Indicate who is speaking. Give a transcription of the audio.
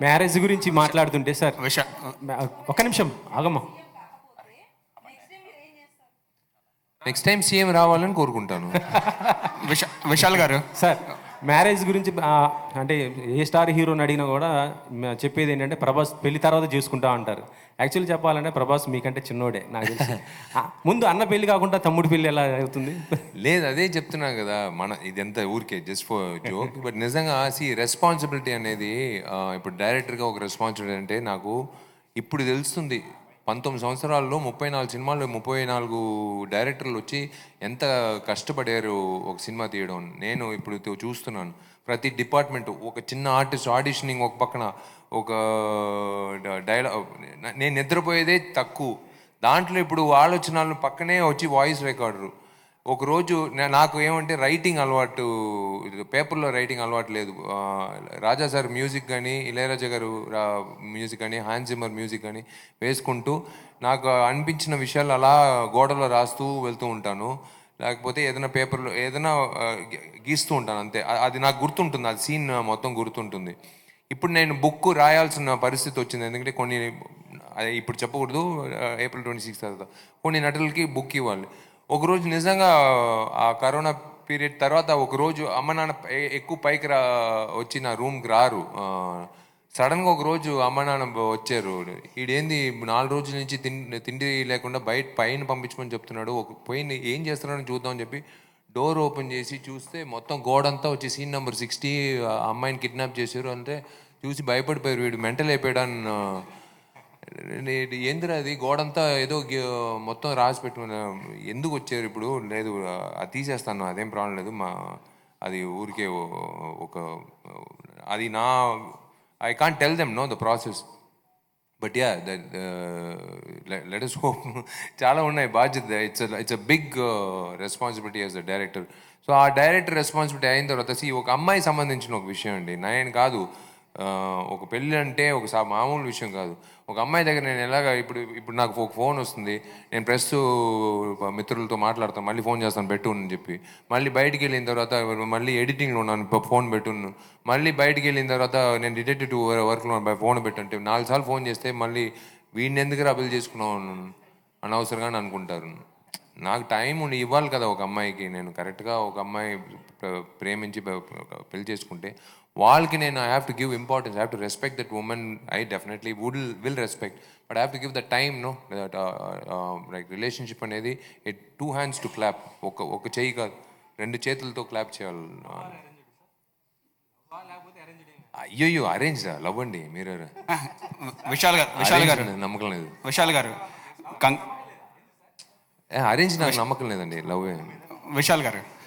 Speaker 1: Marriage గురించి మాట్లాడుతుంటే sir
Speaker 2: విష
Speaker 1: ఒక నిమిషం ఆగమ్మా.
Speaker 3: నెక్స్ట్ టైం సీఎం రావాలని కోరుకుంటాను.
Speaker 2: విశాల్ గారు,
Speaker 1: సార్ మ్యారేజ్ గురించి అంటే ఏ స్టార్ హీరోని అడిగినా కూడా చెప్పేది ఏంటంటే ప్రభాస్ పెళ్లి తర్వాత చేసుకుంటా అంటారు. యాక్చువల్లీ చెప్పాలంటే ప్రభాస్ మీకంటే చిన్నోడే నాకు తెలిసి. ముందు అన్న పెళ్లి కాకుండా తమ్ముడు పెళ్లి ఎలా అవుతుంది?
Speaker 3: లేదు, అదే చెప్తున్నాను కదా, మన ఇదంతా ఊరికే జస్ట్ ఫర్ జోక్. బట్ నిజంగా రెస్పాన్సిబిలిటీ అనేది ఇప్పుడు డైరెక్టర్గా ఒక రెస్పాన్సిబిలిటీ అంటే నాకు ఇప్పుడు తెలుస్తుంది. 19 సంవత్సరాల్లో 34 సినిమాలు, 34 డైరెక్టర్లు వచ్చి ఎంత కష్టపడారు ఒక సినిమా తీయడం. నేను ఇప్పుడు చూస్తున్నాను ప్రతి డిపార్ట్మెంట్. ఒక చిన్న ఆర్టిస్ట్ ఆడిషనింగ్ ఒక పక్కన, ఒక డైలాగ్, నేను నిద్రపోయేదే తక్కువ దాంట్లో ఇప్పుడు ఆలోచనలు పక్కనే వచ్చి వాయిస్ రికార్డరు. ఒకరోజు నాకు ఏమంటే రైటింగ్ అలవాటు, పేపర్లో రైటింగ్ అలవాటు లేదు. రాజా సార్ మ్యూజిక్ కానీ, ఇళయరాజా గారు మ్యూజిక్ కానీ, హాన్స్ జిమ్మర్ మ్యూజిక్ కానీ వేసుకుంటూ నాకు అనిపించిన విషయాలు అలా గోడలో రాస్తూ వెళ్తూ ఉంటాను. లేకపోతే ఏదైనా పేపర్లో ఏదైనా గీస్తూ ఉంటాను అంతే. అది నాకు గుర్తుంటుంది, అది సీన్ మొత్తం గుర్తుంటుంది. ఇప్పుడు నేను బుక్ రాయాల్సిన పరిస్థితి వచ్చింది. ఎందుకంటే కొన్ని ఇప్పుడు చెప్పకూడదు, April 26 తర్వాత కొన్ని నటులకి బుక్ ఇవ్వాలి. ఒకరోజు నిజంగా ఆ కరోనా పీరియడ్ తర్వాత ఒకరోజు అమ్మ నాన్న ఎక్కువ పైకి వచ్చి నా రూమ్కి రారు. సడన్గా ఒకరోజు అమ్మ నాన్న వచ్చారు. ఈడేంది 4 రోజుల నుంచి తిండి లేకుండా పైన పంపించమని చెప్తున్నాడు, పోయి ఏం చేస్తున్నాడని చూద్దామని చెప్పి డోర్ ఓపెన్ చేసి చూస్తే మొత్తం గోడంతా వచ్చి సీన్ నెంబర్ 60 అమ్మాయిని కిడ్నాప్ చేశారు అంటే చూసి భయపడిపోయారు. వీడు మెంటల్ అయిపోయాడని. ఏందిరా అది గోడంతా ఏదో మొత్తం రాసి పెట్టుకున్న, ఎందుకు వచ్చారు ఇప్పుడు? లేదు అది తీసేస్తాను, అదేం ప్రాబ్లం లేదు, అది ఊరికే ఒక అది నా I can't tell them know the process. But ya let us hope. చాలా ఉన్నాయి బాధ్యత. It's a big responsibility as a director. So ఆ డైరెక్టర్ రెస్పాన్సిబిలిటీ అయిన తర్వాత ఒక అమ్మాయి సంబంధించిన ఒక విషయం అండి, నేను కాదు, ఒక పెళ్ళి అంటే ఒక మామూలు విషయం కాదు. ఒక అమ్మాయి దగ్గర నేను ఎలాగా ఇప్పుడు నాకు ఒక ఫోన్ వస్తుంది, నేను ప్రెస్ మిత్రులతో మాట్లాడతాను, మళ్ళీ ఫోన్ చేస్తాను పెట్టు అని చెప్పి, మళ్ళీ బయటికి వెళ్ళిన తర్వాత మళ్ళీ ఎడిటింగ్లో ఉన్నాను ఫోన్ పెట్టున్నాను, మళ్ళీ బయటికి వెళ్ళిన తర్వాత నేను డిటెక్టివ్ వర్క్లో ఫోన్ పెట్టంటే 4 సార్లు ఫోన్ చేస్తే మళ్ళీ వీడిని ఎందుకు అభిల్ చేసుకున్నావు అనవసరంగా అనుకుంటారు. నాకు టైం ఇవ్వాలి కదా ఒక అమ్మాయికి. నేను కరెక్ట్గా ఒక అమ్మాయి ప్రేమించి పెళ్లి చేసుకుంటే వాళ్ళకి నేను I have to give importance, I have to respect that women. I definitely will respect, but I have to give the time. Know that like relationship అనేది 2 hands టు క్లాప్. ఒక చెయ్యి కాదు, 2 చేతులతో క్లాప్ చేయాలి. అయ్యో అరేంజ్ లవ్ అండి మీరు.
Speaker 2: విశాల్ గారు
Speaker 3: నమ్మకం లేదు.
Speaker 2: విశాల్ గారు
Speaker 3: అరేంజ్ నాకు నమ్మకం లేదండి, లవ్.
Speaker 2: విశాల్ గారు